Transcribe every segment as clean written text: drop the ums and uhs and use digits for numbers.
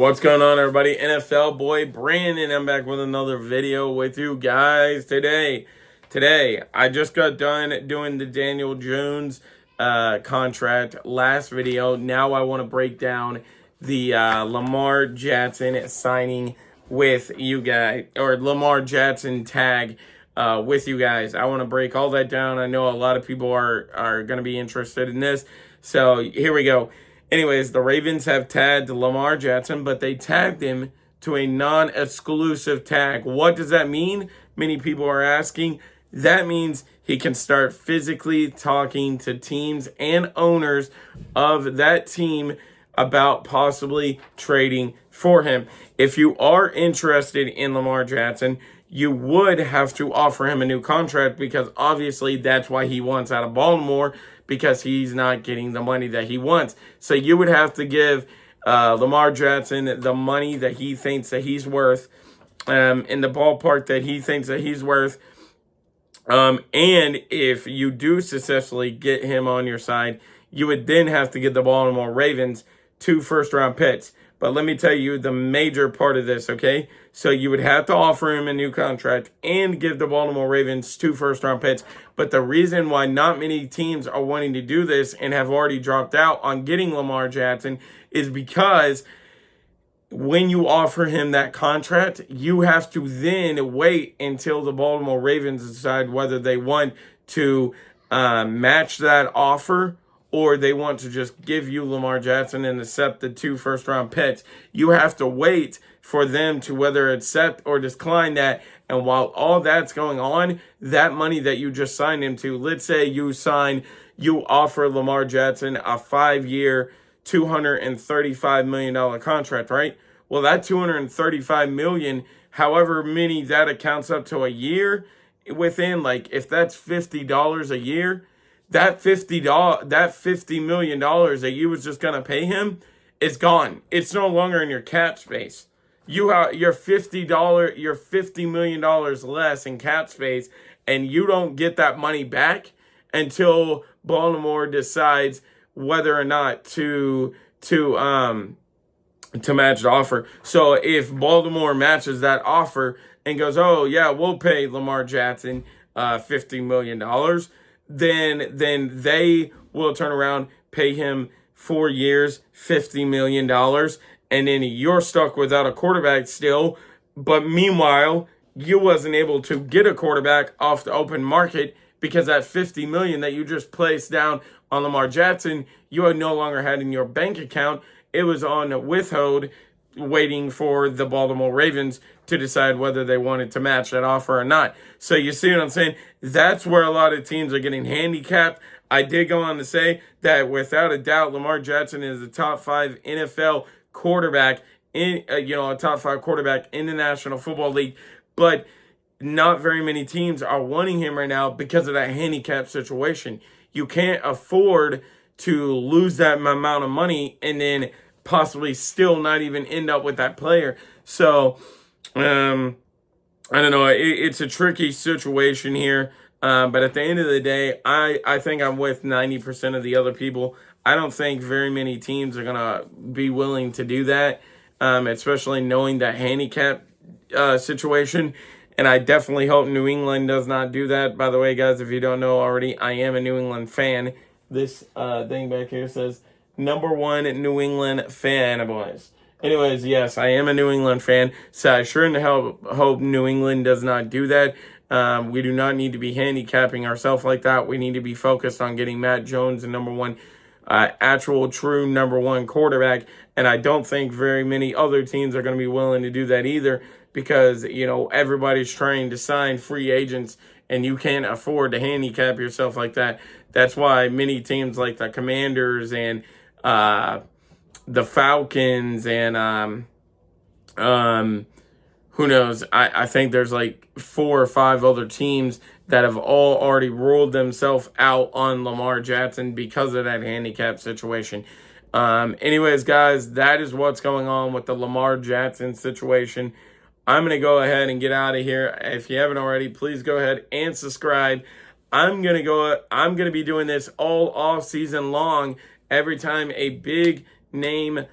What's going on, everybody? NFL boy Brandon. I'm back with another video with you guys today. I just got done doing the Daniel Jones contract last video. Now I want to break down the Lamar Jackson signing with you guys, or Lamar Jackson tag with you guys. I want to break all that down. I know a lot of people are going to be interested in this. So here we go. Anyways, the Ravens have tagged Lamar Jackson, but they tagged him to a non-exclusive tag. What does that mean? Many people are asking. That means he can start physically talking to teams and owners of that team about possibly trading for him. If you are interested in Lamar Jackson, you would have to offer him a new contract, because obviously that's why he wants out of Baltimore, because he's not getting the money that he wants. So you would have to give Lamar Jackson the money that he thinks that he's worth, in the ballpark that he thinks that he's worth. And if you do successfully get him on your side, you would then have to give the Baltimore Ravens 2 first-round picks. But let me tell you the major part of this, okay? So you would have to offer him a new contract and give the Baltimore Ravens 2 first-round picks. But the reason why not many teams are wanting to do this and have already dropped out on getting Lamar Jackson is because when you offer him that contract, you have to then wait until the Baltimore Ravens decide whether they want to match that offer, or they want to just give you Lamar Jackson and accept the 2 first-round picks. You have to wait for them to whether accept or decline that. And while all that's going on, that money that you just signed him to, let's say you offer Lamar Jackson a 5-year, $235 million contract, right? Well, that $235 million, however many that accounts up to a year, within, like, if that's $50 a year, that $50 million that you was just gonna pay him is gone. It's no longer in your cap space. You're $50 million less in cap space, and you don't get that money back until Baltimore decides whether or not to match the offer. So if Baltimore matches that offer and goes, oh yeah, we'll pay Lamar Jackson $50 million, then they will turn around, pay him 4 years, $50 million, and then you're stuck without a quarterback still. But meanwhile, you wasn't able to get a quarterback off the open market because that $50 million that you just placed down on Lamar Jackson, you had no longer had in your bank account. It was on withhold, waiting for the Baltimore Ravens to decide whether they wanted to match that offer or not. So you see what I'm saying? That's where a lot of teams are getting handicapped. I did go on to say that without a doubt, Lamar Jackson is a top 5 NFL quarterback in, a top 5 quarterback in the National Football League. But not very many teams are wanting him right now because of that handicap situation. You can't afford to lose that amount of money and then possibly still not even end up with that player. So, I don't know. It's a tricky situation here. But at the end of the day, I think I'm with 90% of the other people. I don't think very many teams are going to be willing to do that, especially knowing that handicap situation. And I definitely hope New England does not do that. By the way, guys, if you don't know already, I am a New England fan. This thing back here says, #1 New England fan, boys. Anyways, yes, I am a New England fan, so I sure in the hell hope New England does not do that. We do not need to be handicapping ourselves like that. We need to be focused on getting Matt Jones the #1, actual true #1 quarterback. And I don't think very many other teams are going to be willing to do that either, because, everybody's trying to sign free agents, and you can't afford to handicap yourself like that. That's why many teams like the Commanders and the Falcons and who knows? I think there's like 4 or 5 other teams that have all already ruled themselves out on Lamar Jackson because of that handicap situation. Anyways, guys, that is what's going on with the Lamar Jackson situation. I'm going to go ahead and get out of here. If you haven't already, please go ahead and subscribe. I'm going to be doing this all off season long. Every time a big name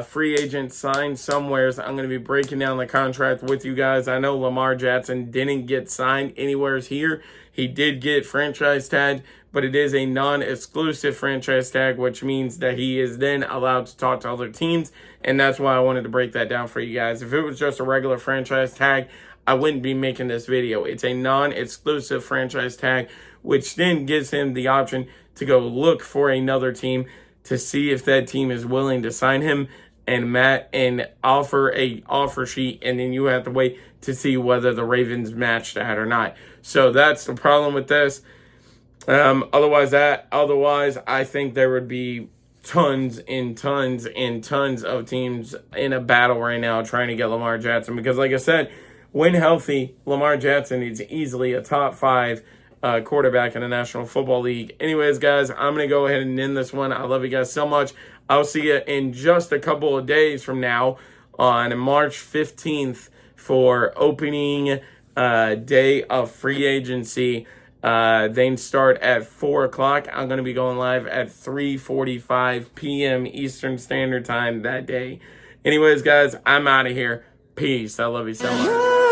free agent signed somewhere. So I'm going to be breaking down the contract with you guys. I know Lamar Jackson didn't get signed anywhere here. He did get franchise tagged, but it is a non-exclusive franchise tag, which means that he is then allowed to talk to other teams, and that's why I wanted to break that down for you guys. If it was just a regular franchise tag, I wouldn't be making this video. It's a non-exclusive franchise tag, which then gives him the option to go look for another team to see if that team is willing to sign him and offer a offer sheet, and then you have to wait to see whether the Ravens match that or not. So that's the problem with this. Otherwise, I think there would be tons and tons and tons of teams in a battle right now trying to get Lamar Jackson, because like I said, when healthy, Lamar Jackson is easily a top 5 quarterback in the National Football League. Anyways, guys, I'm going to go ahead and end this one. I love you guys so much. I'll see you in just a couple of days from now on March 15th for opening day of free agency. They start at 4 o'clock. I'm going to be going live at 3:45 p.m. Eastern Standard Time that day. Anyways, guys, I'm out of here. Peace. I love you so much.